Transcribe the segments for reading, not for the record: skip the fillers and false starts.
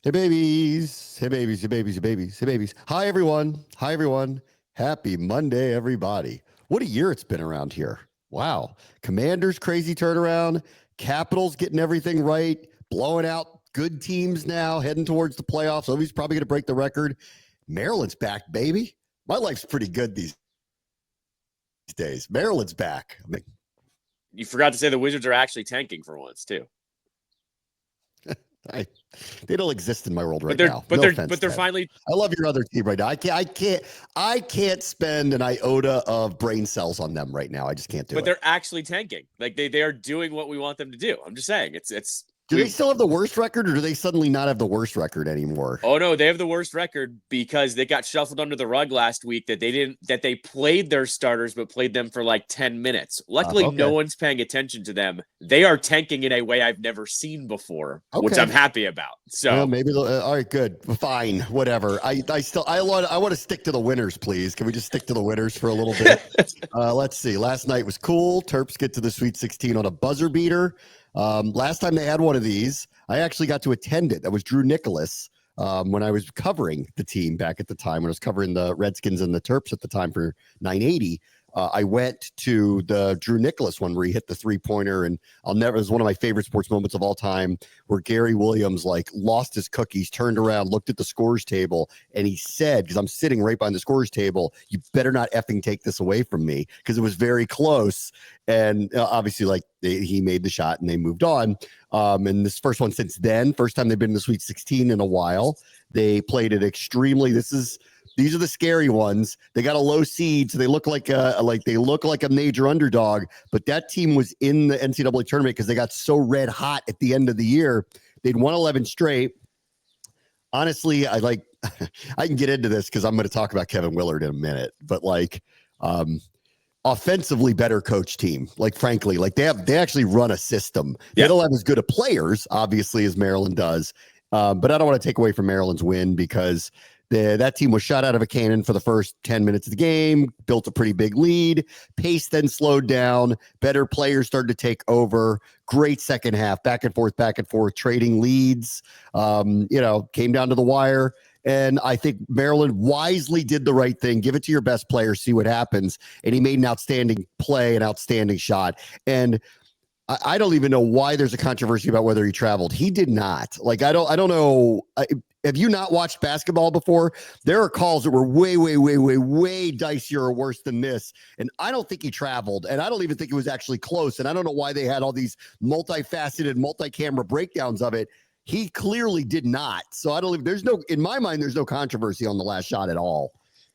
Hey babies, hey babies, hey babies, hey babies, hey babies. Hi everyone. Hi everyone. Happy Monday, everybody. What a year it's been around here. Wow. Commanders crazy turnaround. Capitals getting everything right, blowing out good teams now, heading towards the playoffs. So he's probably going to break the record. Maryland's back, baby. My life's pretty good these days. Maryland's back. You forgot to say the Wizards are actually tanking for once too. I, they don't exist in my world right But they're now. but No they're offense, but they're Ted. finally I love your other team right now. I can't spend an iota of brain cells on them right now. I just can't do but it. they're actually tanking. Like they are doing what we want them to do. I'm just saying it's Do they still have the worst record, or do they suddenly not have the worst record anymore? Oh no, they have the worst record because they got shuffled under the rug last week that they played their starters but played them for like 10 minutes. Luckily no Okay. one's paying attention to them. They are tanking in a way I've never seen before, which I'm Okay. happy about. Well, So, maybe. All right. Good. Fine. Whatever. I want to stick to the winners, please. Can we just stick to the winners for a little bit? Let's see. Last night was cool. Terps get to the Sweet 16 on a buzzer beater. Last time they had one of these, I actually got to attend it. That was Drew Nicholas when I was covering the team back at the time, when I was covering the Redskins and the Terps at the time for 980. I went to the Drew Nicholas one where he hit the 3-pointer, and it was one of my favorite sports moments of all time, where Gary Williams like lost his cookies, turned around, looked at the scores table, and he said, because I'm sitting right behind the scores table, you better not effing take this away from me, because it was very close. And obviously, like he made the shot and they moved on. And this first one since then, first time they've been in the Sweet 16 in a while. They played it extremely. These are the scary ones. They got a low seed, so they look like a major underdog. But that team was in the NCAA tournament because they got so red hot at the end of the year. They'd won 11 straight. Honestly, I can get into this because I'm going to talk about Kevin Willard in a minute. But offensively better coach team. Like, frankly, they actually run a system. They don't have as good of players, obviously, as Maryland does. But I don't want to take away from Maryland's win, because that team was shot out of a cannon for the first 10 minutes of the game, built a pretty big lead. Pace then slowed down. Better players started to take over. Great second half, back and forth, trading leads. Came down to the wire. And I think Maryland wisely did the right thing. Give it to your best player, see what happens. And he made an outstanding play, an outstanding shot. And I don't even know why there's a controversy about whether he traveled. He did not. Like, I don't know. Have you not watched basketball before? There are calls that were way, way, way, way, way dicier or worse than this. And I don't think he traveled. And I don't even think it was actually close. And I don't know why they had all these multifaceted, multi-camera breakdowns of it. He clearly did not. So in my mind, there's no controversy on the last shot at all.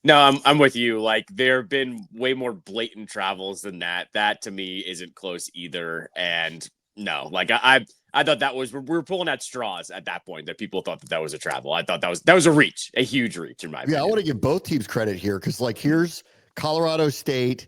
no, I'm with you. Like there have been way more blatant travels than that. That to me isn't close either. And no, like I thought that was we were pulling at straws at that point that people thought that was a travel. I thought that was a reach, a huge reach in my opinion. Yeah, I want to give both teams credit here, because here's Colorado State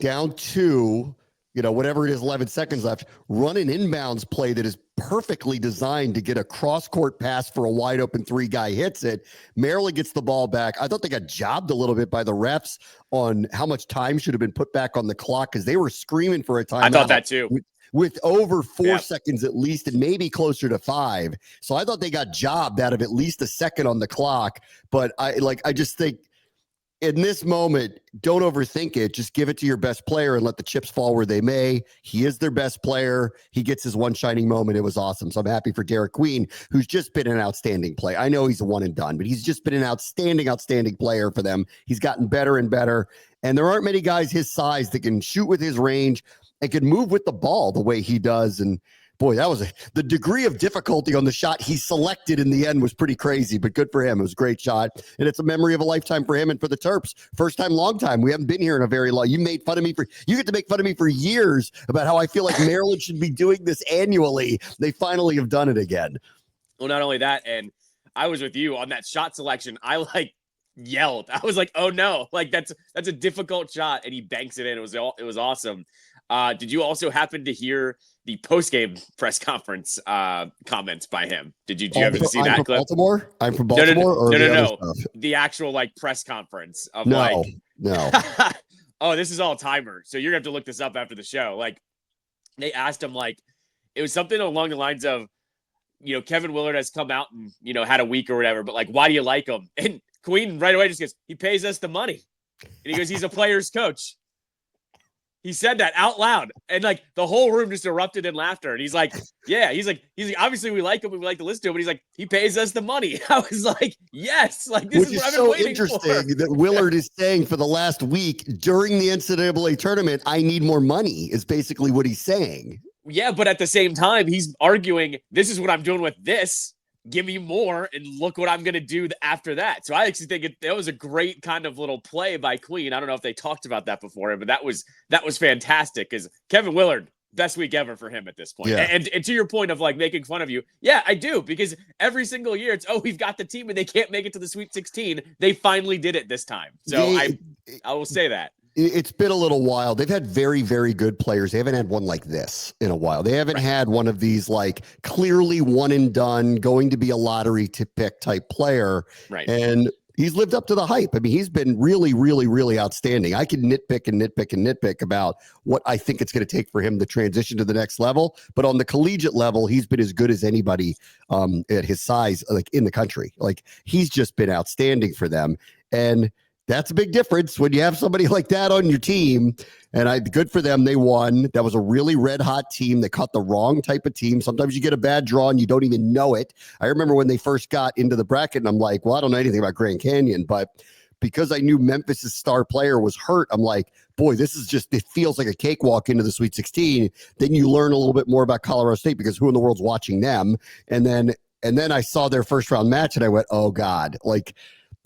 down 2, whatever it is, 11 seconds left, run an inbounds play that is perfectly designed to get a cross-court pass for a wide-open 3-guy hits it. Maryland gets the ball back. I thought they got jobbed a little bit by the refs on how much time should have been put back on the clock, because they were screaming for a timeout. I thought that too. With over 4 seconds at least, and maybe closer to 5. So I thought they got jobbed out of at least a second on the clock. But I just think, in this moment, don't overthink it. Just give it to your best player and let the chips fall where they may. He is their best player. He gets his one shining moment. It was awesome. So I'm happy for Derek Queen, who's just been an outstanding player. I know he's a one and done, but he's just been an outstanding player for them. He's gotten better and better. And there aren't many guys his size that can shoot with his range and can move with the ball the way he does. And boy, the degree of difficulty on the shot he selected in the end was pretty crazy, but good for him. It was a great shot. And it's a memory of a lifetime for him and for the Terps. First time, long time. We haven't been here in a very long. You get to make fun of me for years about how I feel like Maryland should be doing this annually. They finally have done it again. Well, not only that, and I was with you on that shot selection. I yelled. I was like, "Oh no!" Like that's a difficult shot, and he banks it in. It was awesome. Did you also happen to hear the post-game press conference comments by him? Did you ever see that clip? Baltimore? I'm from Baltimore. No. The actual press conference of no. Oh, this is all timer. So you're gonna have to look this up after the show. Like they asked him, it was something along the lines of, Kevin Willard has come out and, had a week or whatever, but like, why do you like him? And Queen right away just goes, he pays us the money. And he goes, he's a player's coach. He said that out loud. And like the whole room just erupted in laughter. And he's like, yeah, he's like, obviously we like him. We like to listen to him. But he's like, he pays us the money. I was like, yes, like this Which is what is I've been so waiting interesting for. that Willard is saying for the last week during the NCAA tournament, I need more money is basically what he's saying. Yeah, but at the same time, he's arguing, this is what I'm doing with this. Give me more, and look what I'm going to do after that. So I actually think that was a great kind of little play by Queen. I don't know if they talked about that before, but that was fantastic because Kevin Willard, best week ever for him at this point. Yeah. And to your point of like making fun of you, yeah, I do, because every single year it's, we've got the team and they can't make it to the Sweet 16. They finally did it this time. So I will say that. It's been a little while. They've had very, very good players. They haven't had one like this in a while. They haven't had one of these like clearly one and done, going to be a lottery to pick type player. Right. And he's lived up to the hype. I mean, he's been really, really, really outstanding. I can nitpick about what I think it's going to take for him to transition to the next level. But on the collegiate level, he's been as good as anybody at his size, like in the country. Like he's just been outstanding for them. And that's a big difference when you have somebody like that on your team. And good for them. They won. That was a really red hot team. They caught the wrong type of team. Sometimes you get a bad draw and you don't even know it. I remember when they first got into the bracket and I'm like, well, I don't know anything about Grand Canyon, but because I knew Memphis's star player was hurt, I'm like, boy, it feels like a cakewalk into the Sweet 16. Then you learn a little bit more about Colorado State because who in the world's watching them? And then I saw their first round match and I went, oh God, like,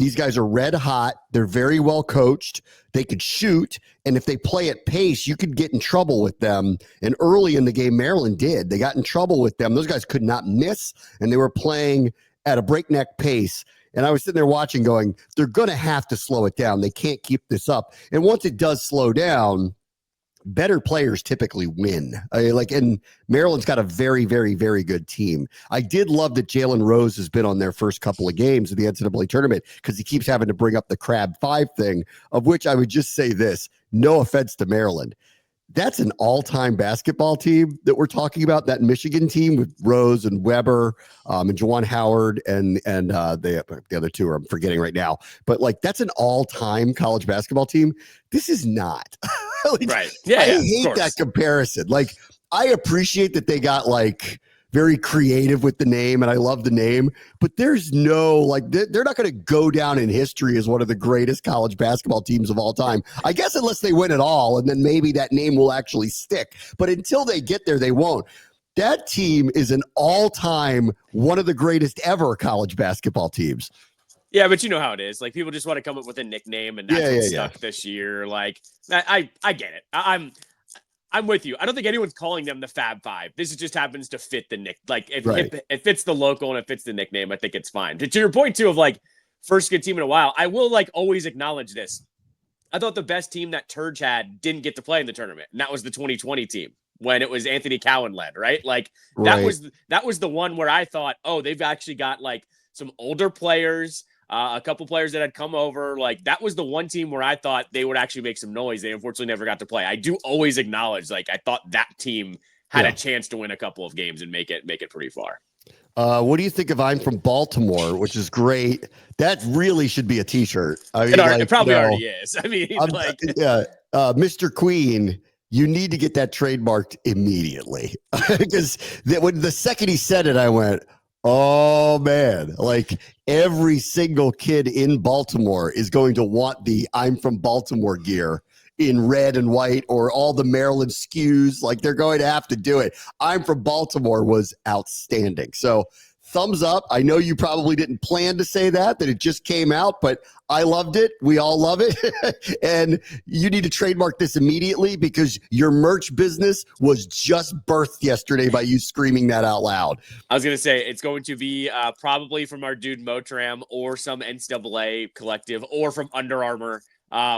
these guys are red hot. They're very well coached. They could shoot. And if they play at pace, you could get in trouble with them. And early in the game, Maryland did. They got in trouble with them. Those guys could not miss. And they were playing at a breakneck pace. And I was sitting there watching going, they're going to have to slow it down. They can't keep this up. And once it does slow down, better players typically win. And Maryland's got a very, very, very good team. I did love that Jalen Rose has been on their first couple of games of the NCAA tournament because he keeps having to bring up the Crab 5 thing, of which I would just say this, no offense to Maryland. That's an all-time basketball team that we're talking about, that Michigan team with Rose and Weber and Juwan Howard and the other two I'm forgetting right now. But, like, that's an all-time college basketball team. This is not. Right. Yeah, I hate that comparison. Like, I appreciate that they got, like, very creative with the name, and I love the name, but there's no, like, they're not going to go down in history as one of the greatest college basketball teams of all time. I guess unless they win it all, and then maybe that name will actually stick. But until they get there, they won't. That team is an all-time, one of the greatest ever college basketball teams. Yeah, but you know how it is. Like, people just want to come up with a nickname, and that's what's stuck this year. Like, I get it. I'm with you. I don't think anyone's calling them the Fab Five. This just happens to fit the nick. Like, if it fits the local and it fits the nickname, I think it's fine. To your point, too, of, like, first good team in a while, I will, like, always acknowledge this. I thought the best team that Turge had didn't get to play in the tournament, and that was the 2020 team when it was Anthony Cowan led, right? Like, that was the one where I thought, oh, they've actually got, like, some older players, a couple players that had come over. Like, that was the one team where I thought they would actually make some noise. They unfortunately never got to play. I do always acknowledge, like, I thought that team had a chance to win a couple of games and make it pretty far. What do you think of I'm from Baltimore, which is great? That really should be a t-shirt. I mean, it probably already is. I mean, Mr. Queen, you need to get that trademarked immediately because when the second he said it, I went, oh man, like every single kid in Baltimore is going to want the I'm from Baltimore gear in red and white or all the Maryland SKUs. Like, they're going to have to do it. I'm from Baltimore was outstanding. So thumbs up. I know you probably didn't plan to say that it just came out, but I loved it. We all love it. And you need to trademark this immediately because your merch business was just birthed yesterday by you screaming that out loud. I was going to say it's going to be probably from our dude Motram or some NCAA collective or from Under Armour.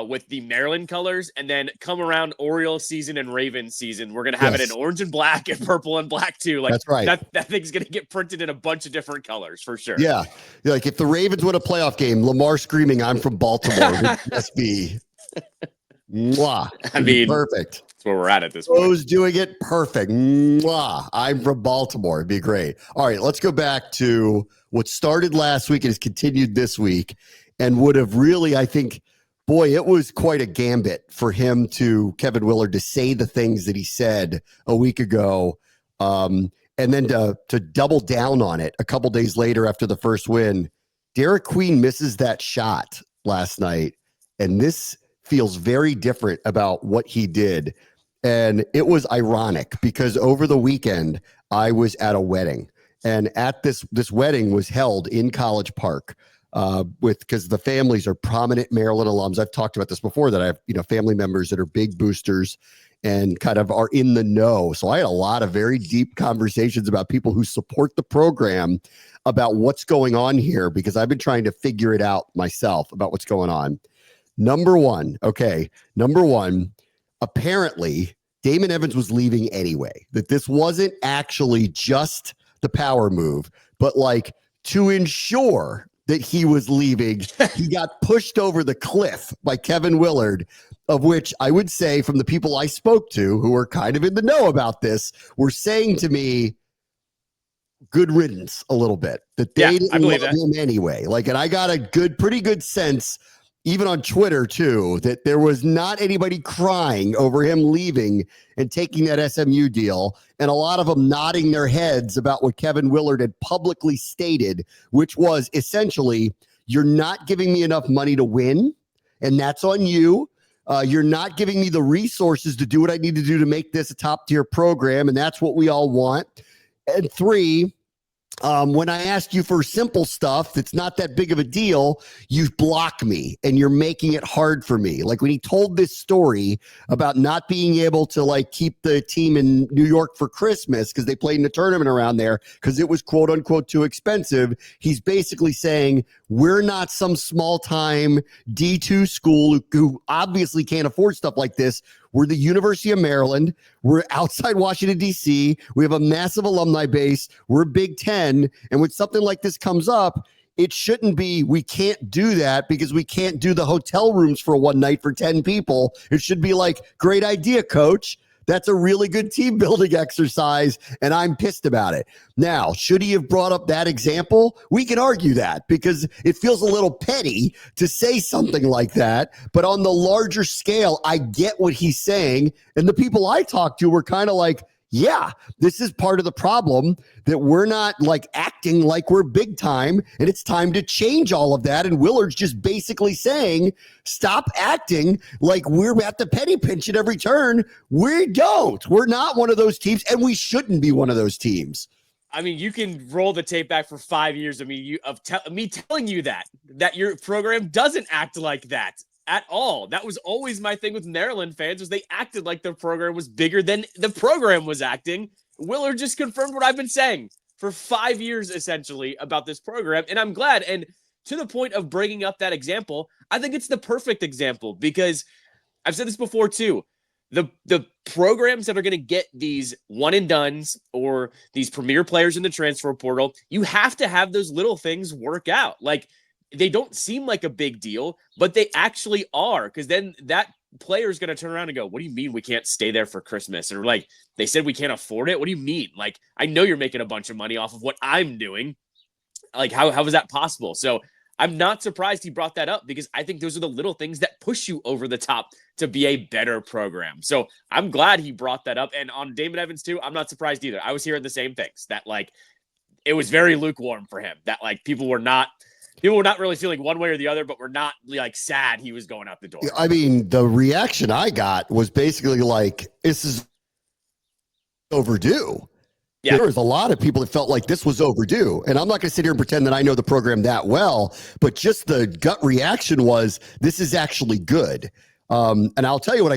With the Maryland colors, and then come around Orioles season and Ravens season, we're gonna have it in orange and black and purple and black too. Like, that's right. That thing's gonna get printed in a bunch of different colors for sure. Yeah, like if the Ravens win a playoff game, Lamar screaming "I'm from Baltimore" would just be, mwah. I mean, perfect. That's where we're at this point. Who's doing it? Perfect. Mwah. I'm from Baltimore. It'd be great. All right, let's go back to what started last week and has continued this week and would have really, I think, boy, it was quite a gambit for him Kevin Willard, to say the things that he said a week ago. And then to double down on it a couple days later after the first win. Derek Queen misses that shot last night, and this feels very different about what he did. And it was ironic because over the weekend, I was at a wedding, and at this wedding was held in College Park because the families are prominent Maryland alums. I've talked about this before, that I have, family members that are big boosters and kind of are in the know. So I had a lot of very deep conversations about people who support the program about what's going on here, because I've been trying to figure it out myself about what's going on. Number one, apparently Damon Evans was leaving anyway, that this wasn't actually just the power move, but like to ensure that he was leaving, he got pushed over the cliff by Kevin Willard, of which I would say from the people I spoke to who were kind of in the know about this were saying to me, good riddance a little bit, that they didn't love him anyway. Like, and I got a pretty good sense, even on Twitter too, that there was not anybody crying over him leaving and taking that SMU deal, and a lot of them nodding their heads about what Kevin Willard had publicly stated, which was essentially, you're not giving me enough money to win, and that's on you. You're not giving me the resources to do what I need to do to make this a top tier program, and that's what we all want. And three, when I asked you for simple stuff that's not that big of a deal, you block me and you're making it hard for me. Like when he told this story about not being able to like keep the team in New York for Christmas because they played in a tournament around there because it was quote unquote too expensive. He's basically saying we're not some small time D2 school who obviously can't afford stuff like this. We're the University of Maryland. We're outside Washington, D.C. We have a massive alumni base. We're Big Ten. And when something like this comes up, it shouldn't be, we can't do that because we can't do the hotel rooms for one night for 10 people. It should be like, great idea, coach. That's a really good team building exercise, and I'm pissed about it. Now, should he have brought up that example? We can argue that because it feels a little petty to say something like that. But on the larger scale, I get what he's saying. And the people I talked to were kind of like, yeah, this is part of the problem, that we're not like acting like we're big time, and it's time to change all of that. And Willard's just basically saying, stop acting like we're at the penny pinch at every turn. We don't. We're not one of those teams, and we shouldn't be one of those teams. I mean, you can roll the tape back for 5 years of me telling you that your program doesn't act like that at all. That was always my thing with Maryland fans, was they acted like the program was bigger than the program was acting. Willard just confirmed what I've been saying for 5 years, essentially, about this program. And I'm glad. And to the point of bringing up that example, I think it's the perfect example, because I've said this before too. The programs that are going to get these one and dones or these premier players in the transfer portal, you have to have those little things work out. Like, they don't seem like a big deal, but they actually are, because then that player is going to turn around and go, what do you mean we can't stay there for Christmas? Or like, they said we can't afford it. What do you mean? Like, I know you're making a bunch of money off of what I'm doing. Like, how is that possible? So I'm not surprised he brought that up, because I think those are the little things that push you over the top to be a better program. So I'm glad he brought that up. And on Damon Evans too, I'm not surprised either. I was hearing the same things, that like, it was very lukewarm for him, that like people were not really feeling one way or the other, but were not like sad he was going out the door. I mean, the reaction I got was basically like, this is overdue. Yeah. There was a lot of people that felt like this was overdue. And I'm not going to sit here and pretend that I know the program that well, but just the gut reaction was, this is actually good. And I'll tell you what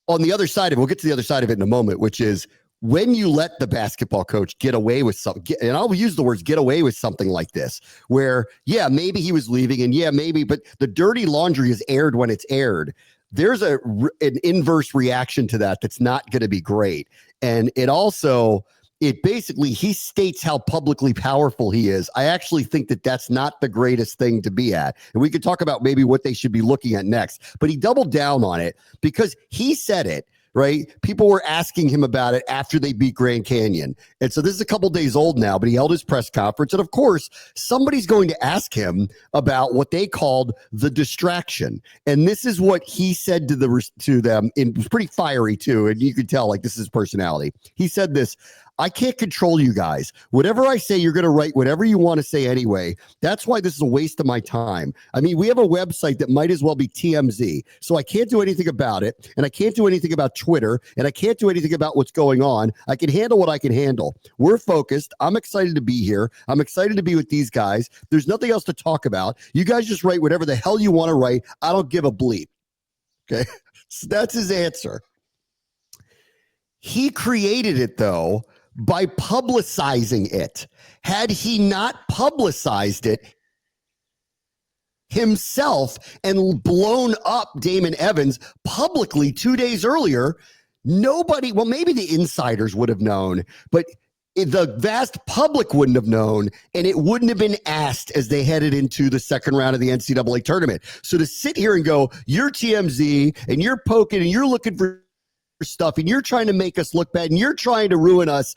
on the other side of it, we'll get to the other side of it in a moment, which is, when you let the basketball coach get away with something, and I'll use the words get away with something like this, where, yeah, maybe he was leaving, and yeah, maybe, but the dirty laundry is aired when it's aired. There's an inverse reaction to that that's not going to be great. And it also, it basically, he states how publicly powerful he is. I actually think that that's not the greatest thing to be at. And we could talk about maybe what they should be looking at next. But he doubled down on it because he said it, right? People were asking him about it after they beat Grand Canyon. And so this is a couple days old now, but he held his press conference. And of course, somebody's going to ask him about what they called the distraction. And this is what he said to them. It was pretty fiery too. And you could tell like this is his personality. He said this: I can't control you guys. Whatever I say, you're going to write whatever you want to say anyway. That's why this is a waste of my time. I mean, we have a website that might as well be TMZ. So I can't do anything about it. And I can't do anything about Twitter. And I can't do anything about what's going on. I can handle what I can handle. We're focused. I'm excited to be here. I'm excited to be with these guys. There's nothing else to talk about. You guys just write whatever the hell you want to write. I don't give a bleep. Okay. So that's his answer. He created it, though, by publicizing it. Had he not publicized it himself and blown up Damon Evans publicly 2 days earlier, nobody, well, maybe the insiders would have known, but the vast public wouldn't have known, and it wouldn't have been asked as they headed into the second round of the NCAA tournament. So to sit here and go, you're TMZ, and you're poking, and you're looking for stuff, and you're trying to make us look bad, and you're trying to ruin us,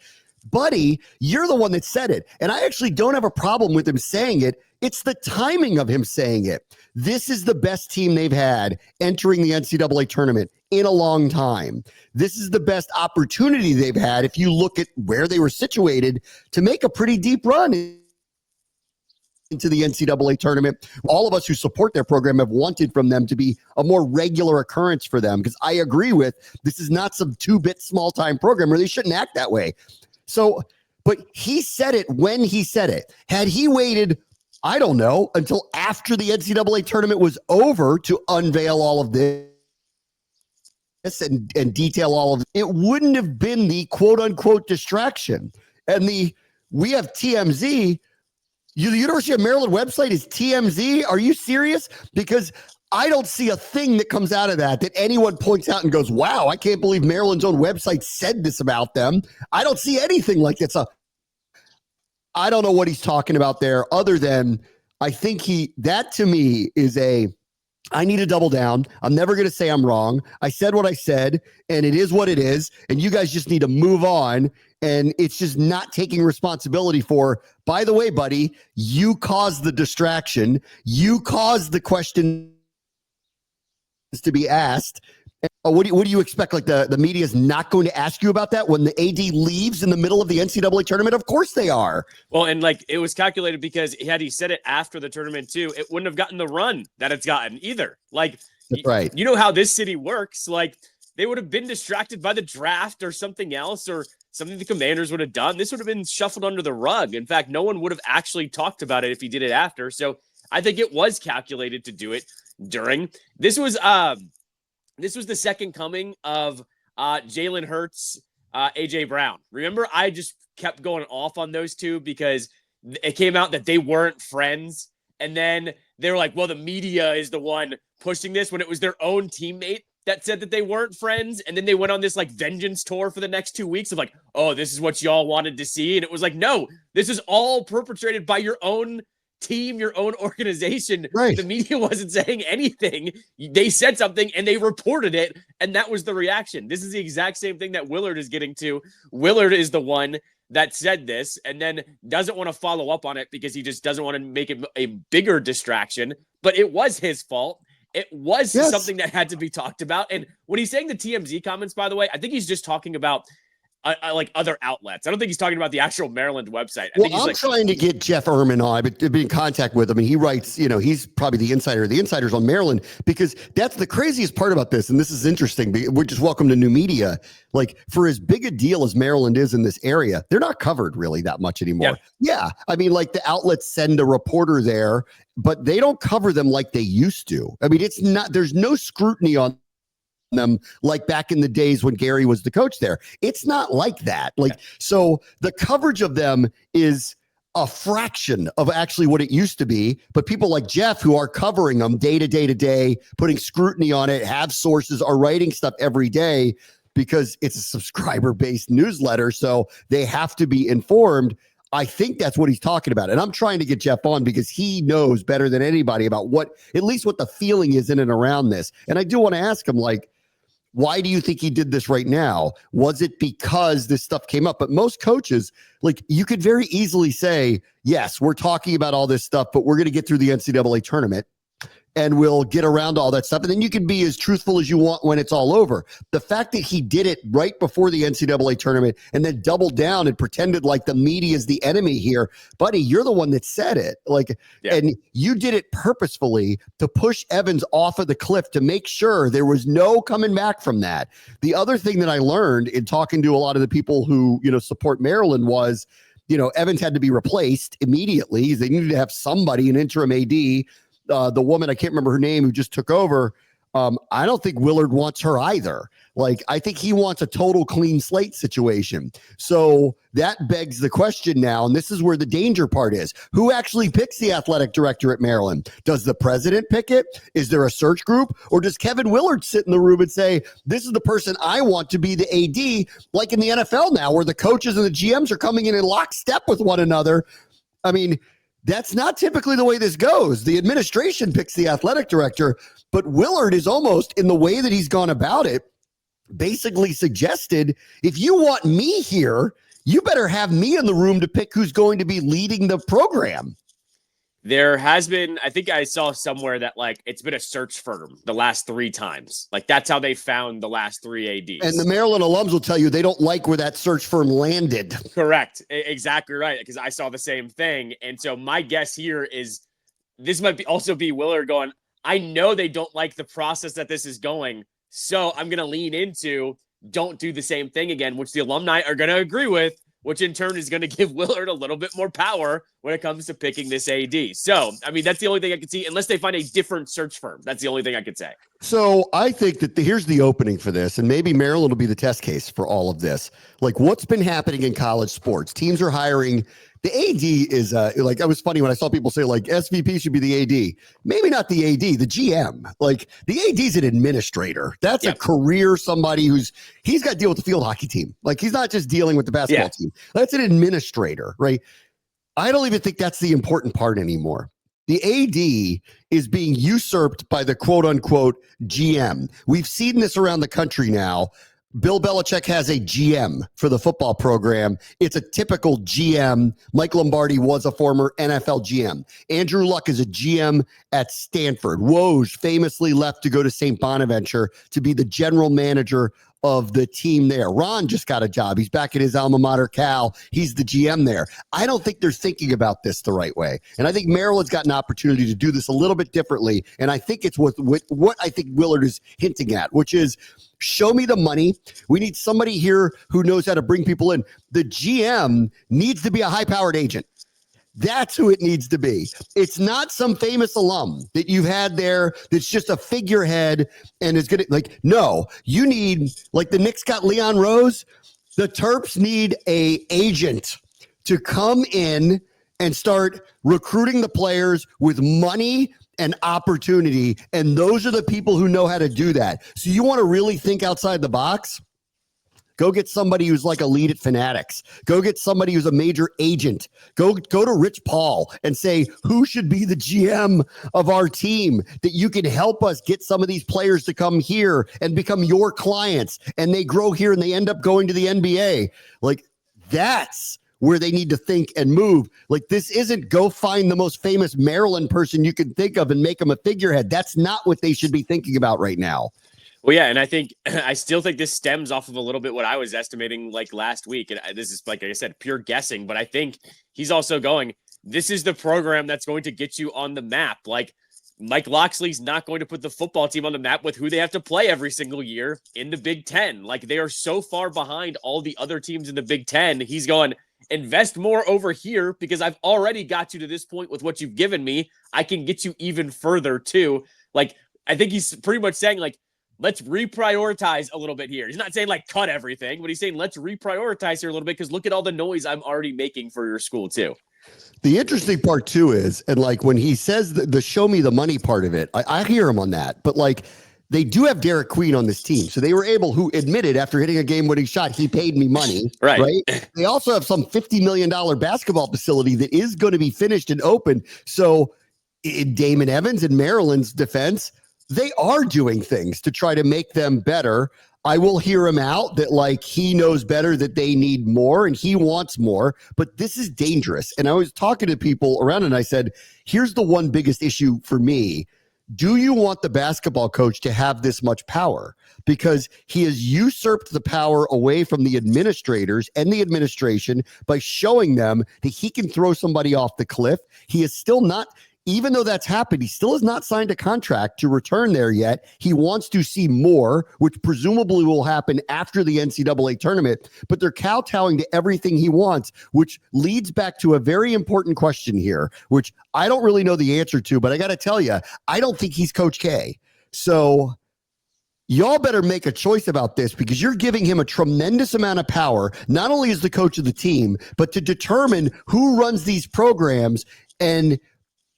buddy, you're the one that said it. And I actually don't have a problem with him saying it. It's the timing of him saying it. This is the best team they've had entering the NCAA tournament in a long time. This is the best opportunity they've had, if you look at where they were situated, to make a pretty deep run into the NCAA tournament. All of us who support their program have wanted from them to be a more regular occurrence for them, because I agree with, this is not some 2-bit small-time program where they shouldn't act that way. So, but he said it when he said it. Had he waited, I don't know, until after the NCAA tournament was over to unveil all of this and detail all of it, it wouldn't have been the quote-unquote distraction. And we have TMZ. The University of Maryland website is TMZ. Are you serious? Because I don't see a thing that comes out of that anyone points out and goes, wow, I can't believe Maryland's own website said this about them. I don't see anything like this. I don't know what he's talking about there, other than I think that to me is I need to double down. I'm never going to say I'm wrong. I said what I said, and it is what it is. And you guys just need to move on. And it's just not taking responsibility for, by the way, buddy, you caused the distraction. You caused the question to be asked. What do you expect? Like the media is not going to ask you about that when the AD leaves in the middle of the NCAA tournament? Of course they are. Well, and like it was calculated because had he said it after the tournament too, it wouldn't have gotten the run that it's gotten either. Like, right. You know how this city works. Like they would have been distracted by the draft or something else or something the Commanders would have done. This would have been shuffled under the rug. In fact, no one would have actually talked about it if he did it after. So I think it was calculated to do it during. This was the second coming of Jalen Hurts, AJ Brown. Remember, I just kept going off on those two because it came out that they weren't friends. And then they were like, well, the media is the one pushing this, when it was their own teammate that said that they weren't friends. And then they went on this like vengeance tour for the next 2 weeks of like, oh, this is what y'all wanted to see. And it was like, no, this is all perpetrated by your own team, your own organization. Right. The media wasn't saying anything. They said something and they reported it, and that was the reaction. This is the exact same thing that Willard is getting to. Willard is the one that said this and then doesn't want to follow up on it because he just doesn't want to make it a bigger distraction. But it was his fault. It was something that had to be talked about. And when he's saying the TMZ comments, by the way, I think he's just talking about like other outlets. I don't think he's talking about the actual Maryland website. I'm trying to get Jeff Ehrman on. I've been in contact with him, and he writes, he's probably the insider. The insider's on Maryland, because that's the craziest part about this. And this is interesting. We're just welcome to new media. Like, for as big a deal as Maryland is in this area, they're not covered really that much anymore. Yeah. I mean, like the outlets send a reporter there, but they don't cover them like they used to. I mean, there's no scrutiny on them like back in the days when Gary was the coach there. It's not like that. So the coverage of them is a fraction of actually what it used to be. But people like Jeff, who are covering them day to day to day, putting scrutiny on it, have sources, are writing stuff every day. because it's a subscriber-based newsletter, so they have to be informed. I think that's what he's talking about. And I'm trying to get Jeff on because he knows better than anybody about at least what the feeling is in and around this. And I do want to ask him, like, why do you think he did this right now? Was it because this stuff came up? But most coaches, like, you could very easily say, yes, we're talking about all this stuff, but we're going to get through the NCAA tournament and we'll get around all that stuff. And then you can be as truthful as you want when it's all over. The fact that he did it right before the NCAA tournament and then doubled down and pretended like the media is the enemy here, buddy, you're the one that said it. Like, and you did it purposefully to push Evans off of the cliff to make sure there was no coming back from that. The other thing that I learned in talking to a lot of the people who, support Maryland was, Evans had to be replaced immediately. They needed to have somebody, an interim AD. The woman, I can't remember her name, who just took over. I don't think Willard wants her either. Like, I think he wants a total clean slate situation. So that begs the question now, and this is where the danger part is. Who actually picks the athletic director at Maryland? Does the president pick it? Is there a search group? Or does Kevin Willard sit in the room and say, this is the person I want to be the AD, like in the NFL now, where the coaches and the GMs are coming in lockstep with one another? I mean, that's not typically the way this goes. The administration picks the athletic director, but Willard is almost, in the way that he's gone about it, basically suggested, if you want me here, you better have me in the room to pick who's going to be leading the program. There has been, I think I saw somewhere that, like, it's been a search firm the last 3 times. Like, that's how they found the last 3 ADs. And the Maryland alums will tell you they don't like where that search firm landed. Correct. Exactly right. Because I saw the same thing. And so my guess here is this might also be Willard going, I know they don't like the process that this is going, so I'm going to lean into don't do the same thing again, which the alumni are going to agree with, which in turn is going to give Willard a little bit more power when it comes to picking this AD. So, I mean, that's the only thing I could see, unless they find a different search firm. That's the only thing I could say. So I think that here's the opening for this, and maybe Maryland will be the test case for all of this. Like, what's been happening in college sports? Teams are hiring. The AD is like, it was funny when I saw people say, like, SVP should be the AD. Maybe not the AD, the GM. Like, the AD is an administrator. That's a career, somebody he's got to deal with the field hockey team. Like, he's not just dealing with the basketball team. That's an administrator, right? I don't even think that's the important part anymore. The AD is being usurped by the quote unquote GM. We've seen this around the country now. Bill Belichick has a GM for the football program. It's a typical GM. Mike Lombardi was a former NFL GM. Andrew Luck is a GM at Stanford. Woj famously left to go to St. Bonaventure to be the general manager of the team there. Ron just got a job. He's back at his alma mater, Cal. He's the GM there. I don't think they're thinking about this the right way. And I think Maryland's got an opportunity to do this a little bit differently. And I think it's with what I think Willard is hinting at, which is, show me the money. We need somebody here who knows how to bring people in. The GM needs to be a high-powered agent. That's who it needs to be. It's not some famous alum that you've had there that's just a figurehead and is going to, like, no, you need, like the Knicks got Leon Rose, the Terps need a agent to come in and start recruiting the players with money and opportunity. And those are the people who know how to do that. So you want to really think outside the box? Go get somebody who's like a lead at Fanatics. Go get somebody who's a major agent. Go to Rich Paul and say, who should be the GM of our team that you can help us get some of these players to come here and become your clients, and they grow here and they end up going to the NBA. Like, that's where they need to think and move. Like, this isn't go find the most famous Maryland person you can think of and make them a figurehead. That's not what they should be thinking about right now. Well, yeah, and I still think this stems off of a little bit what I was estimating like last week. And this is, like I said, pure guessing, but I think he's also going, this is the program that's going to get you on the map. Like, Mike Loxley's not going to put the football team on the map with who they have to play every single year in the Big Ten. Like, they are so far behind all the other teams in the Big Ten. He's going, invest more over here because I've already got you to this point with what you've given me. I can get you even further too. Like, I think he's pretty much saying, like, let's reprioritize a little bit here. He's not saying like cut everything, but he's saying let's reprioritize here a little bit because look at all the noise I'm already making for your school too. The interesting part too is, and like when he says the show me the money part of it, I hear him on that, but like they do have Derek Queen on this team. So they were able, who admitted after hitting a game-winning shot, he paid me money. Right. They also have some $50 million basketball facility that is going to be finished and open. So in Damon Evans and Maryland's defense, they are doing things to try to make them better. I will hear him out that like he knows better that they need more and he wants more, but this is dangerous. And I was talking to people around and I said, here's the one biggest issue for me. Do you want the basketball coach to have this much power? Because he has usurped the power away from the administrators and the administration by showing them that he can throw somebody off the cliff. He is still not, even though that's happened, he still has not signed a contract to return there yet. He wants to see more, which presumably will happen after the NCAA tournament, but they're kowtowing to everything he wants, which leads back to a very important question here, which I don't really know the answer to, but I got to tell you, I don't think he's Coach K. So y'all better make a choice about this because you're giving him a tremendous amount of power, not only as the coach of the team, but to determine who runs these programs. And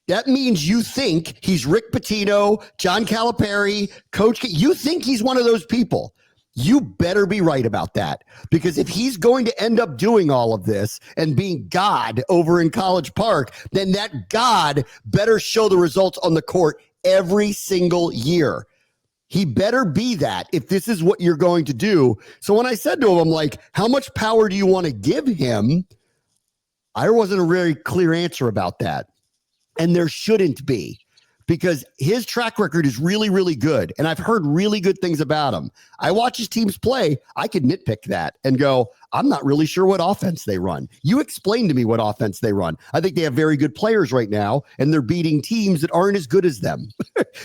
that means you think he's Rick Pitino, John Calipari, Coach K. You think he's one of those people. You better be right about that. Because if he's going to end up doing all of this and being God over in College Park, then that God better show the results on the court every single year. He better be that if this is what you're going to do. So when I said to him, I'm like, how much power do you want to give him? There wasn't a very clear answer about that. And there shouldn't be, because his track record is really, really good. And I've heard really good things about him. I watch his teams play. I could nitpick that and go, I'm not really sure what offense they run. You explain to me what offense they run. I think they have very good players right now, and they're beating teams that aren't as good as them.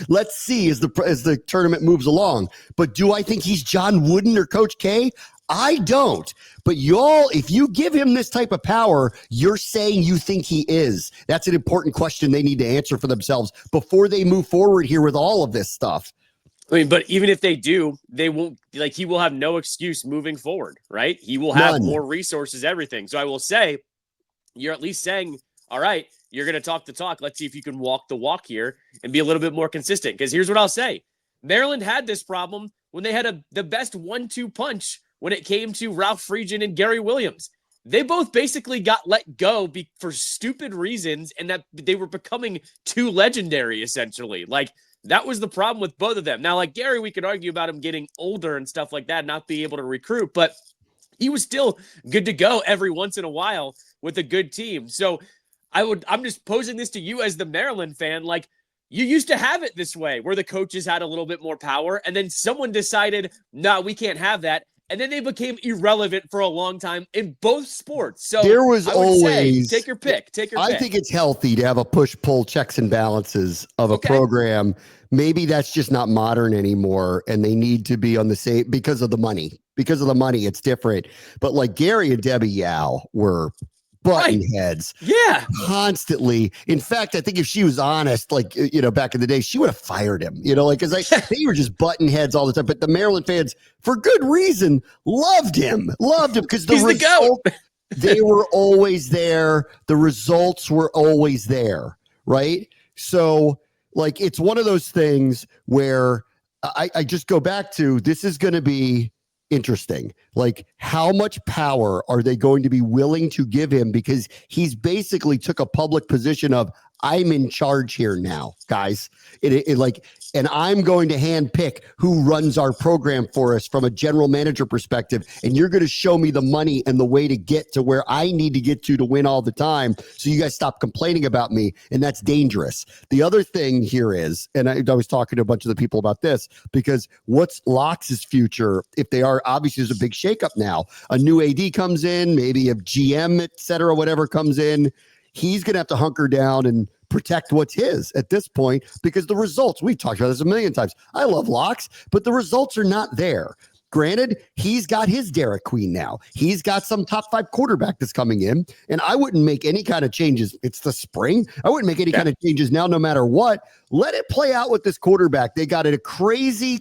Let's see as the tournament moves along. But do I think he's John Wooden or Coach K? I don't. But y'all, if you give him this type of power, you're saying you think he is. That's an important question they need to answer for themselves before they move forward here with all of this stuff. I mean, but even if they do, they won't, like, he will have no excuse moving forward, right? He will have more resources, everything. So I will say, you're at least saying, all right, you're going to talk the talk. Let's see if you can walk the walk here and be a little bit more consistent. Because here's what I'll say. Maryland had this problem when they had the best 1-2 punch when it came to Ralph Friedgen and Gary Williams. They both basically got let go for stupid reasons, and that they were becoming too legendary, essentially. Like, that was the problem with both of them. Now, like Gary, we could argue about him getting older and stuff like that, not being able to recruit, but he was still good to go every once in a while with a good team. So I'm just posing this to you as the Maryland fan. Like, you used to have it this way, where the coaches had a little bit more power, and then someone decided, no, we can't have that. And then they became irrelevant for a long time in both sports. So there was always take your pick. I think it's healthy to have a push-pull checks and balances of a program. Maybe that's just not modern anymore, and they need to be on the same because of the money. Because of the money, it's different. But like Gary and Debbie Yao were button heads. Yeah. Constantly. In fact, I think if she was honest, like, back in the day, she would have fired him, because they were just button heads all the time. But the Maryland fans, for good reason, loved him because they were always there. The results were always there. Right. So like, it's one of those things where I just go back to, this is going to be interesting. Like, how much power are they going to be willing to give him? Because he's basically took a public position of, I'm in charge here now, guys. And I'm going to handpick who runs our program for us from a general manager perspective. And you're going to show me the money and the way to get to where I need to get to win all the time. So you guys stop complaining about me. And that's dangerous. The other thing here is, and I was talking to a bunch of the people about this, because what's Locke's future if they are, obviously there's a big shakeup now. A new AD comes in, maybe a GM, et cetera, whatever comes in. He's going to have to hunker down and protect what's his at this point, because the results, we've talked about this a million times. I love Locks, but the results are not there. Granted, he's got his Derek Queen now. He's got some top 5 quarterback that's coming in, and I wouldn't make any kind of changes. It's the spring. I wouldn't make any kind of changes now, no matter what. Let it play out with this quarterback. They got a crazy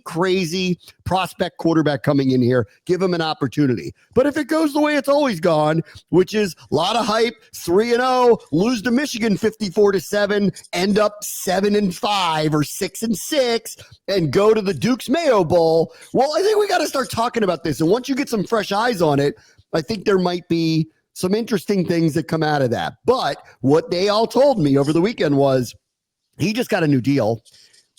prospect quarterback coming in here. Give him an opportunity. But if it goes the way it's always gone, which is a lot of hype, 3-0, lose to Michigan 54-7, end up 7-5 or 6-6, and go to the Duke's Mayo Bowl. Well, I think we got to start talking about this. And once you get some fresh eyes on it, I think there might be some interesting things that come out of that. But what they all told me over the weekend was he just got a new deal.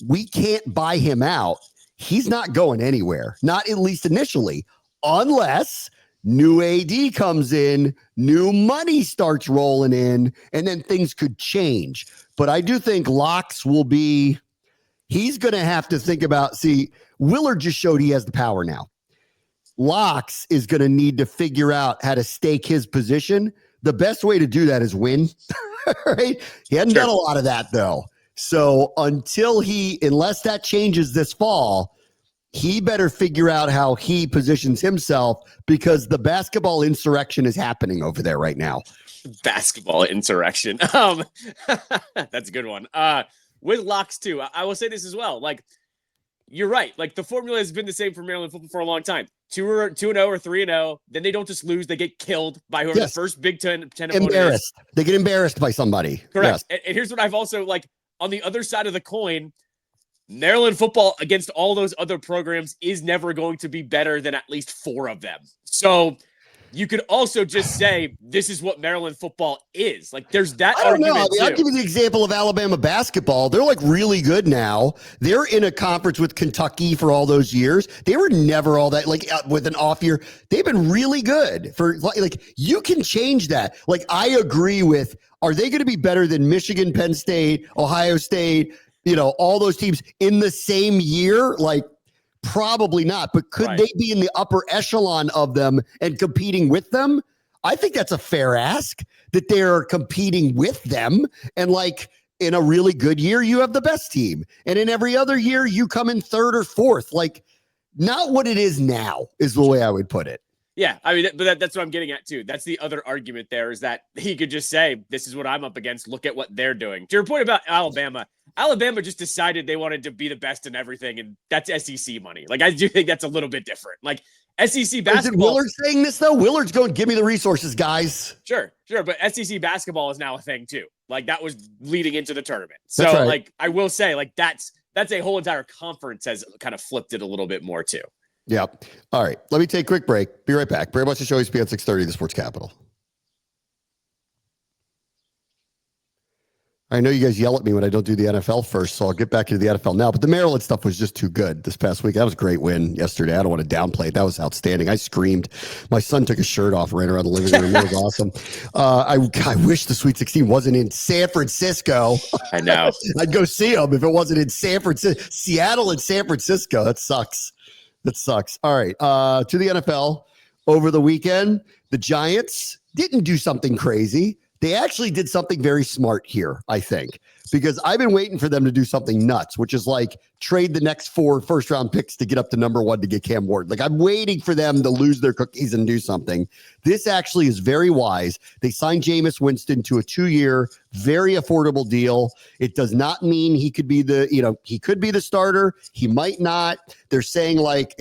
We can't buy him out. He's not going anywhere, not at least initially, unless new AD comes in, new money starts rolling in, and then things could change. But I do think Locks will be, he's going to have to think about, Willard just showed he has the power now. Locks is going to need to figure out how to stake his position. The best way to do that is win, right? He hadn't done a lot of that, though. So unless that changes this fall, he better figure out how he positions himself, because the basketball insurrection is happening over there right now. Basketball insurrection. That's a good one. With Locks too, I will say this as well. Like, you're right. Like, the formula has been the same for Maryland football for a long time. 2-0 or 3-0. Then they don't just lose; they get killed by whoever the first Big Ten opponent embarrassed. Is. They get embarrassed by somebody. Correct. Yes. And here's what I've also like on the other side of the coin. Maryland football against all those other programs is never going to be better than at least 4 of them. So you could also just say this is what Maryland football is. Like, there's that argument. I don't know. I'll give you the example of Alabama basketball. They're like really good now. They're in a conference with Kentucky for all those years. They were never all that, like, with an off year. They've been really good for like you can change that. Like, I agree with, are they going to be better than Michigan, Penn State, Ohio State, all those teams in the same year? Like, probably not, but could they be in the upper echelon of them and competing with them? I think that's a fair ask, that they're competing with them. And like, in a really good year, you have the best team. And in every other year, you come in 3rd or 4th. Like, not what it is now is the way I would put it. Yeah, I mean, but that's what I'm getting at too. That's the other argument there, is that he could just say, this is what I'm up against. Look at what they're doing. To your point about Alabama just decided they wanted to be the best in everything, and that's SEC money. Like, I do think that's a little bit different. Like, SEC basketball. Is it Willard saying this, though? Willard's going, give me the resources, guys. Sure. But SEC basketball is now a thing too. Like, that was leading into the tournament. So, like, I will say, like, that's a whole entire conference has kind of flipped it a little bit more too. Yeah. All right. Let me take a quick break. Be right back. Very much the show is ESPN 630, the Sports Capital. I know you guys yell at me when I don't do the NFL first, so I'll get back into the NFL now. But the Maryland stuff was just too good this past week. That was a great win yesterday. I don't want to downplay it. That was outstanding. I screamed. My son took his shirt off, ran around the living room. It was awesome. I wish the Sweet 16 wasn't in San Francisco. I know. I'd go see them if it wasn't in San Francisco. Seattle and San Francisco. That sucks. All right. To the NFL over the weekend, the Giants didn't do something crazy. They actually did something very smart here, I think, because I've been waiting for them to do something nuts, which is like trade the next 4 first-round picks to get up to number 1 to get Cam Ward. Like, I'm waiting for them to lose their cookies and do something. This actually is very wise. They signed Jameis Winston to a 2-year, very affordable deal. It does not mean he could be he could be the starter. He might not. They're saying, like,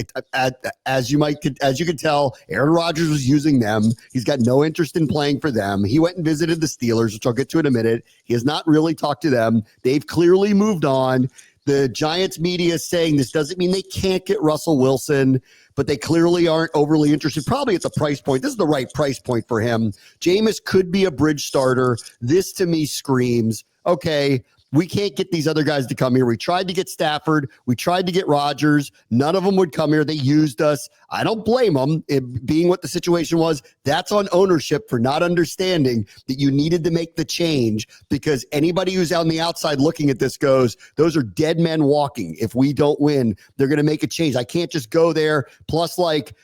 as you can tell, Aaron Rodgers was using them. He's got no interest in playing for them. He went and visited the Steelers, which I'll get to in a minute. He has not really talked to them. They've clearly moved on. The Giants media is saying this doesn't mean they can't get Russell Wilson, but they clearly aren't overly interested. Probably at the price point. This is the right price point for him. Jameis could be a bridge starter. This to me screams, okay, we can't get these other guys to come here. We tried to get Stafford. We tried to get Rodgers. None of them would come here. They used us. I don't blame them, it being what the situation was. That's on ownership for not understanding that you needed to make the change, because anybody who's on the outside looking at this goes, those are dead men walking. If we don't win, they're going to make a change. I can't just go there. Plus, like,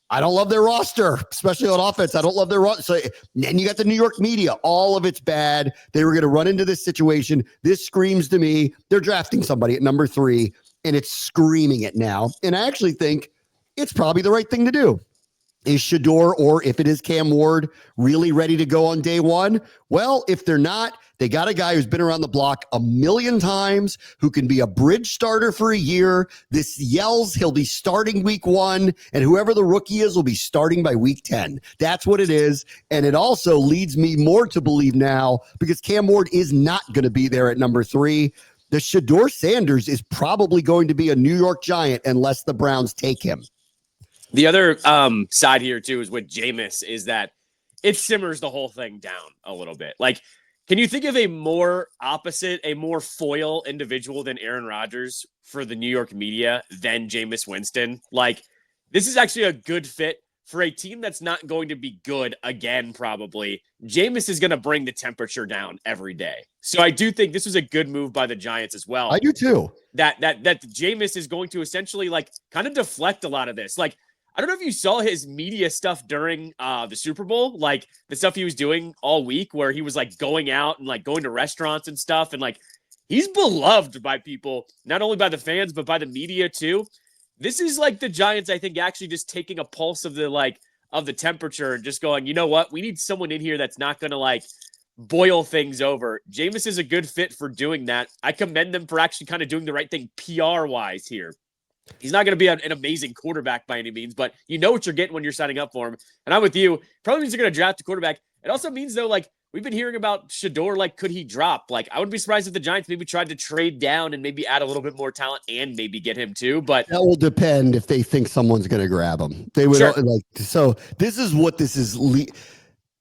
I don't love their roster, especially on offense. I don't love their roster. So then you got the New York media. All of it's bad. They were going to run into this situation. This screams to me, they're drafting somebody at number 3, and it's screaming it now. And I actually think it's probably the right thing to do. Is Shedeur, or if it is Cam Ward, really ready to go on day one? Well, if they're not, they got a guy who's been around the block a million times, who can be a bridge starter for a year. This yells he'll be starting week 1, and whoever the rookie is will be starting by week 10. That's what it is. And it also leads me more to believe now, because Cam Ward is not going to be there at number 3. The Shedeur Sanders is probably going to be a New York Giant unless the Browns take him. The other side here, too, is with Jameis, is that it simmers the whole thing down a little bit. Like, can you think of a more opposite, a more foil individual than Aaron Rodgers for the New York media than Jameis Winston? Like, this is actually a good fit for a team that's not going to be good again, probably. Jameis is going to bring the temperature down every day. So I do think this was a good move by the Giants as well. I do, too. That Jameis is going to essentially, like, kind of deflect a lot of this. Like, I don't know if you saw his media stuff during the Super Bowl, like the stuff he was doing all week where he was like going out and like going to restaurants and stuff. And like, he's beloved by people, not only by the fans, but by the media too. This is like the Giants, I think, actually just taking a pulse of the temperature and just going, you know what? We need someone in here that's not going to like boil things over. Jameis is a good fit for doing that. I commend them for actually kind of doing the right thing PR wise here. He's not going to be an amazing quarterback by any means, but you know what you're getting when you're signing up for him. And I'm with you. Probably means they're going to draft a quarterback. It also means, though, like, we've been hearing about Shedeur, like, could he drop? Like, I wouldn't be surprised if the Giants maybe tried to trade down and maybe add a little bit more talent and maybe get him too. But that will depend if they think someone's going to grab him. They would, sure. like, so this is what this is.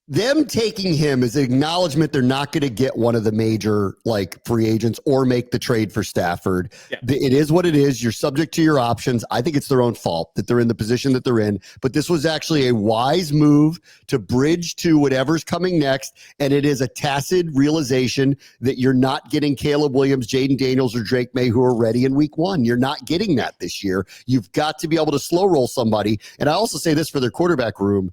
Them taking him is an acknowledgement they're not going to get one of the major like free agents or make the trade for Stafford. Yeah. It is what it is. You're subject to your options. I think it's their own fault that they're in the position that they're in, but this was actually a wise move to bridge to whatever's coming next. And it is a tacit realization that you're not getting Caleb Williams, Jaden Daniels, or Drake May, who are ready in week 1. You're not getting that this year. You've got to be able to slow roll somebody. And I also say this for their quarterback room.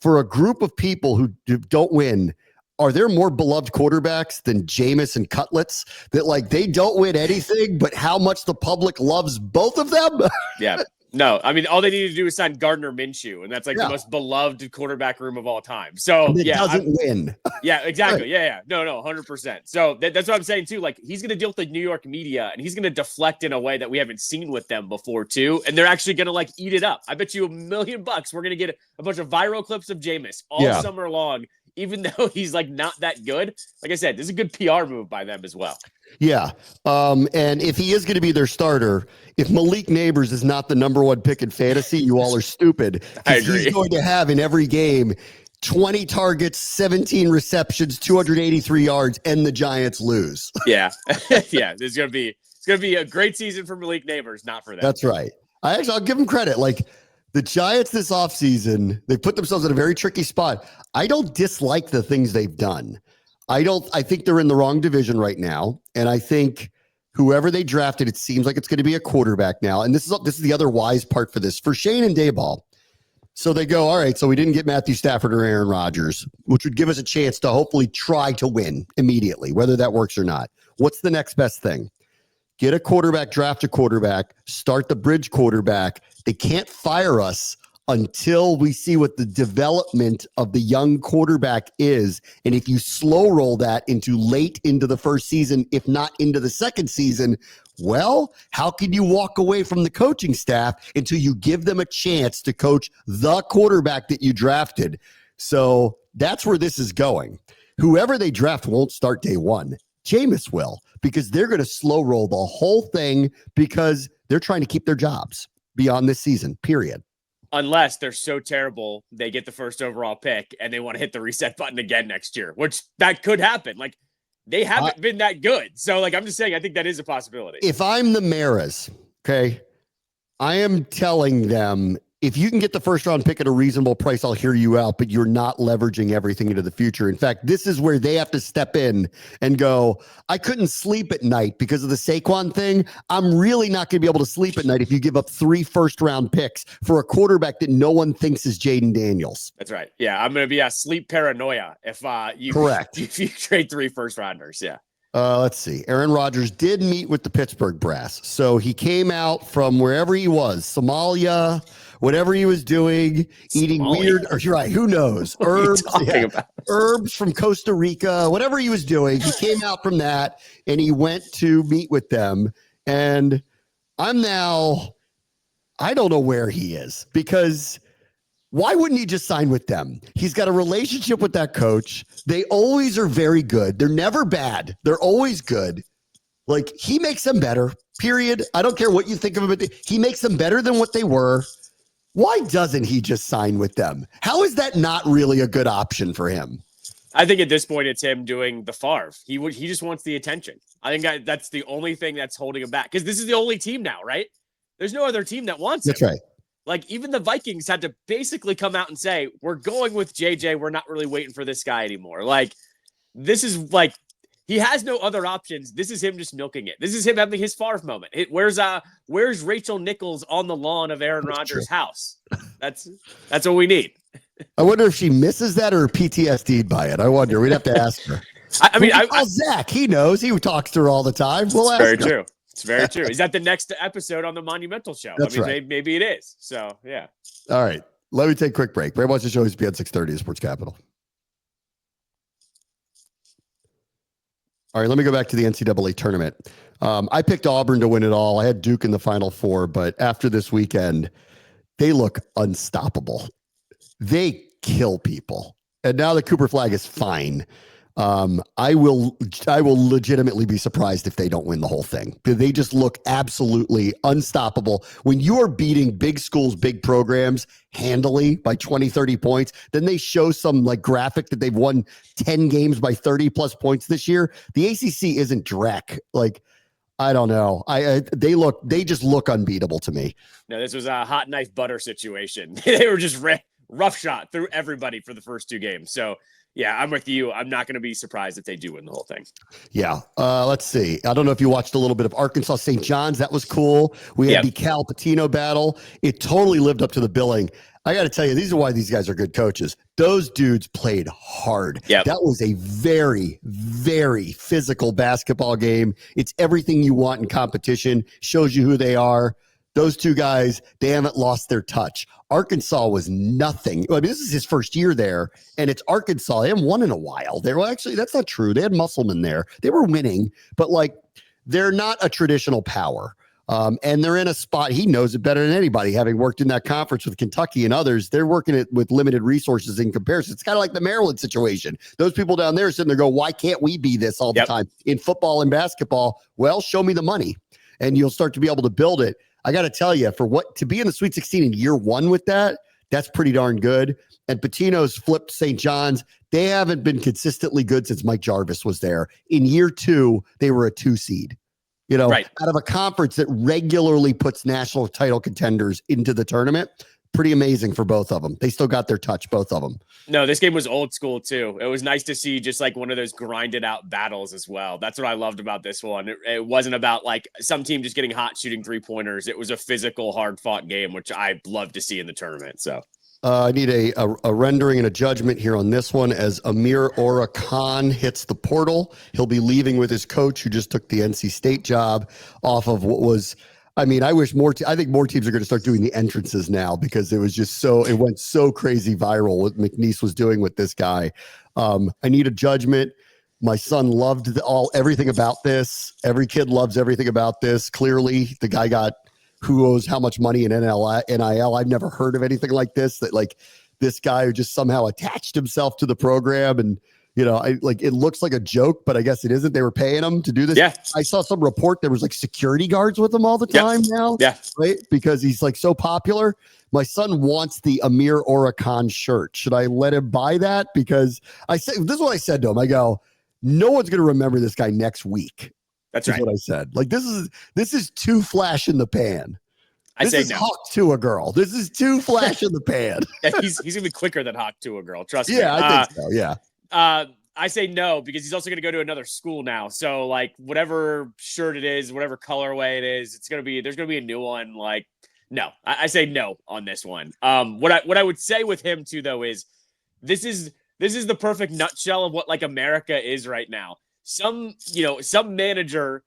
For a group of people who don't win, are there more beloved quarterbacks than Jameis and Cutlets that like they don't win anything, but how much the public loves both of them? Yeah. No, I mean, all they need to do is sign Gardner Minshew, and that's like the most beloved quarterback room of all time. So and it doesn't win. Yeah, exactly. Right. Yeah. No, 100%. So that's what I'm saying too. Like, he's going to deal with the New York media, and he's going to deflect in a way that we haven't seen with them before too. And they're actually going to like eat it up. I bet you $1 million we're going to get a bunch of viral clips of Jameis all summer long, even though he's like not that good. Like I said, this is a good PR move by them as well. Yeah. And if he is going to be their starter, if Malik Neighbors is not the number 1 pick in fantasy, you all are stupid. I agree. He's going to have in every game 20 targets, 17 receptions, 283 yards, and the Giants lose. Yeah. Yeah. It's going to be a great season for Malik Neighbors, not for them. That's right. I'll give him credit. Like, the Giants this offseason, they put themselves in a very tricky spot. I don't dislike the things they've done. I think they're in the wrong division right now. And I think whoever they drafted, it seems like it's going to be a quarterback now. And this is the other wise part for this. For Shane and Dayball, so they go, all right, so we didn't get Matthew Stafford or Aaron Rodgers, which would give us a chance to hopefully try to win immediately, whether that works or not. What's the next best thing? Get a quarterback, draft a quarterback, start the bridge quarterback. They can't fire us until we see what the development of the young quarterback is. And if you slow roll that into late into the first season, if not into the second season, well, how can you walk away from the coaching staff until you give them a chance to coach the quarterback that you drafted? So that's where this is going. Whoever they draft won't start day 1. Jameis will, because they're going to slow roll the whole thing because they're trying to keep their jobs beyond this season, period. Unless they're so terrible, they get the first overall pick and they want to hit the reset button again next year, which that could happen. Like, they haven't been that good. So, like, I'm just saying, I think that is a possibility. If I'm the Maras, okay, I am telling them, if you can get the first round pick at a reasonable price, I'll hear you out, but you're not leveraging everything into the future. In fact, this is where they have to step in and go, I couldn't sleep at night because of the Saquon thing. I'm really not going to be able to sleep at night if you give up 3 first round picks for a quarterback that no one thinks is Jaden Daniels. That's right. Yeah, I'm going to be a sleep paranoia if you correct if you trade 3 first rounders. Yeah. Let's see. Aaron Rodgers did meet with the Pittsburgh brass. So he came out from wherever he was, Somalia, whatever he was doing, eating weird, or you're right, who knows? What Herbs, are you talking about? herbs from Costa Rica, whatever he was doing. He came out from that and he went to meet with them. And I don't know where he is, because why wouldn't he just sign with them? He's got a relationship with that coach. They always are very good. They're never bad. They're always good. Like, he makes them better, period. I don't care what you think of him. He makes them better than what they were. Why doesn't he just sign with them? How is that not really a good option for him? I think at this point it's him doing the Favre. He just wants the attention. I think that's the only thing that's holding him back, because this is the only team now, right? There's no other team that wants him. That's right. Like, even the Vikings had to basically come out and say, we're going with JJ. We're not really waiting for this guy anymore. Like, this is like, he has no other options. This is him just milking it. This is him having his Favre moment. Where's Rachel Nichols on the lawn of Aaron Rodgers' house? That's what we need. I wonder if she misses that or PTSD'd by it. I wonder. We'd have to ask her. Zach, he knows. He talks to her all the time. We'll ask her. Very true. It's very true. Is that the next episode on the Monumental Show? That's right. Maybe it is. So, yeah. All right. Let me take a quick break. Bram watch the show. He's on 630 Sports Capital. All right. Let me go back to the NCAA tournament. I picked Auburn to win it all. I had Duke in the Final Four, but after this weekend, they look unstoppable. They kill people. And now the Cooper flag is fine. I will legitimately be surprised if they don't win the whole thing. They just look absolutely unstoppable. When you are beating big schools, big programs handily by 20, 30 points, then they show some like graphic that they've won 10 games by 30 plus points this year. The ACC isn't dreck. Like, I don't know. They just look unbeatable to me. No, this was a hot knife butter situation. They were just rough shot through everybody for the first two games. So, yeah, I'm with you. I'm not going to be surprised if they do win the whole thing. Yeah. Let's see. I don't know if you watched a little bit of Arkansas St. John's. That was cool. We had the Cal Patino battle. It totally lived up to the billing. I got to tell you, these are why these guys are good coaches. Those dudes played hard. Yep. That was a very, very physical basketball game. It's everything you want in competition. Shows you who they are. Those two guys, they haven't lost their touch. Arkansas was nothing. I mean, this is his first year there, and it's Arkansas. They haven't won in a while. Actually, that's not true. They had Musselman there. They were winning, but like, they're not a traditional power. And they're in a spot, he knows it better than anybody, having worked in that conference with Kentucky and others. They're working it with limited resources in comparison. It's kind of like the Maryland situation. Those people down there sitting there go, why can't we be this all the time in football and basketball? Well, show me the money, and you'll start to be able to build it. I got to tell you, to be in the Sweet 16 in year one with that, that's pretty darn good. And Patino's flipped St. John's. They haven't been consistently good since Mike Jarvis was there. In year two, they were a 2 seed. Out of a conference that regularly puts national title contenders into the tournament. Pretty amazing for both of them. They still got their touch, both of them. No, this game was old school too. It was nice to see just like one of those grinded out battles as well. That's what I loved about this one. It wasn't about like some team just getting hot shooting 3-pointers. It was a physical, hard fought game, which I love to see in the tournament. So I need a rendering and a judgment here on this one as Amir Khan hits the portal. He'll be leaving with his coach who just took the NC State job off of what was, I mean, I wish I think more teams are going to start doing the entrances now, because it was just it went so crazy viral what McNeese was doing with this guy. I need a judgment. My son loved everything about this. Every kid loves everything about this. Clearly the guy got who owes how much money in NIL. I've never heard of anything like this, that like this guy who just somehow attached himself to the program. And, it looks like a joke, but I guess it isn't. They were paying him to do this. Yeah. I saw some report there was like security guards with him all the time now. Yeah. Right. Because he's like so popular. My son wants the Amir Khan shirt. Should I let him buy that? Because this is what I said to him. I go, no one's going to remember this guy next week. That's what I said. Like, this is too flash in the pan. This is Hawk to a girl. This is too flash in the pan. He's gonna be quicker than Hawk to a girl. Trust me. Yeah, I think so. Yeah. I say no, because he's also going to go to another school now. So like whatever shirt it is, whatever colorway it is, there's going to be a new one. Like, no, I say no on this one. What I would say with him too, though, is this is the perfect nutshell of what like America is right now. some manager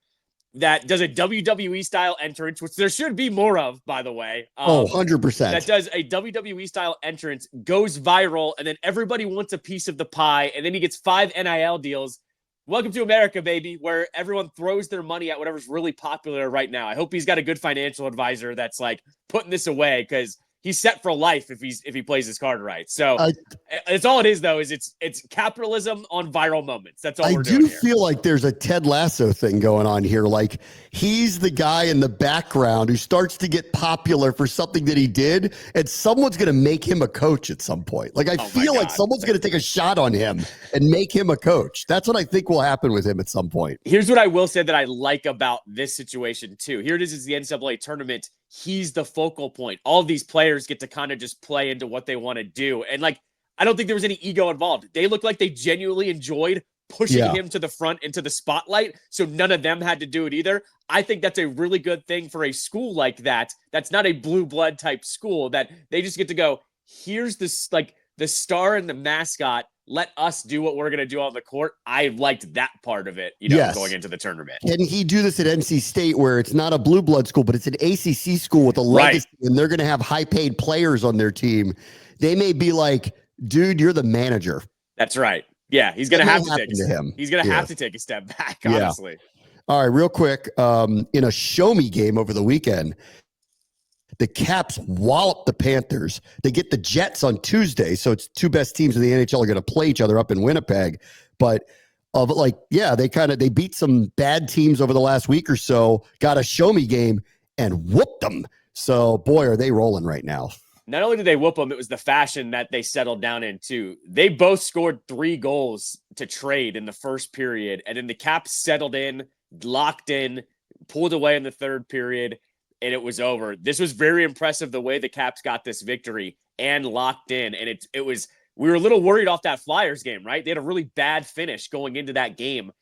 that does a WWE style entrance, which there should be more of, by the way. 100%. That does a WWE style entrance, goes viral, and then everybody wants a piece of the pie, and then he gets 5 NIL deals. Welcome to America, baby, where everyone throws their money at whatever's really popular right now. I hope he's got a good financial advisor that's like putting this away, because he's set for life if he plays his card right. So it's all it is, though, is it's capitalism on viral moments. That's all we're doing here. I do feel like there's a Ted Lasso thing going on here. Like, he's the guy in the background who starts to get popular for something that he did, and someone's going to make him a coach at some point. Like, I feel like someone's going to take a shot on him and make him a coach. That's what I think will happen with him at some point. Here's what I will say that I like about this situation, too. Here it is, it's the NCAA tournament. He's the focal point. All of these players get to kind of just play into what they want to do. And like, I don't think there was any ego involved. They looked like they genuinely enjoyed pushing him to the front into the spotlight. So none of them had to do it either. I think that's a really good thing for a school like that. That's not a blue blood type school, that they just get to go, here's this, like, the star and the mascot. Let us do what we're going to do on the court. I liked that part of it, going into the tournament. Can he do this at NC State, where it's not a blue blood school, but it's an ACC school with a legacy, and they're going to have high paid players on their team? They may be like, dude, you're the manager. That's right. Yeah. He's going to have to take He's going to have to take a step back, honestly. All right, real quick. In a show me game over the weekend, the Caps wallop the Panthers. They get the Jets on Tuesday, so it's two best teams in the NHL are going to play each other up in Winnipeg. But they beat some bad teams over the last week or so, got a show me game and whooped them. So, boy, are they rolling right now. Not only did they whoop them, it was the fashion that they settled down into. They both scored 3 goals to trade in the first period, and then the Caps settled in, locked in, pulled away in the third period, and it was over. This was very impressive, the way the Caps got this victory and locked in. And we were a little worried off that Flyers game, right? They had a really bad finish going into that game.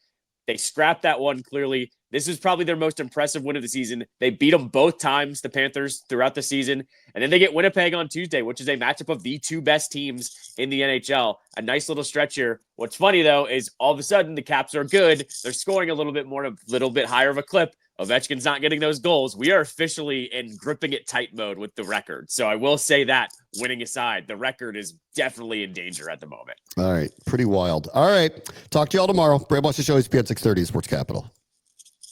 They scrapped that one clearly. This is probably their most impressive win of the season. They beat them both times, the Panthers, throughout the season. And then they get Winnipeg on Tuesday, which is a matchup of the 2 best teams in the NHL. A nice little stretch here. What's funny, though, is all of a sudden the Caps are good. They're scoring a little bit more, a little bit higher of a clip. Ovechkin's not getting those goals. We are officially in gripping it tight mode with the record. So I will say that, winning aside, the record is definitely in danger at the moment. All right. Pretty wild. All right. Talk to y'all tomorrow. Brand Watch the Show, ESPN 630 Sports Capital.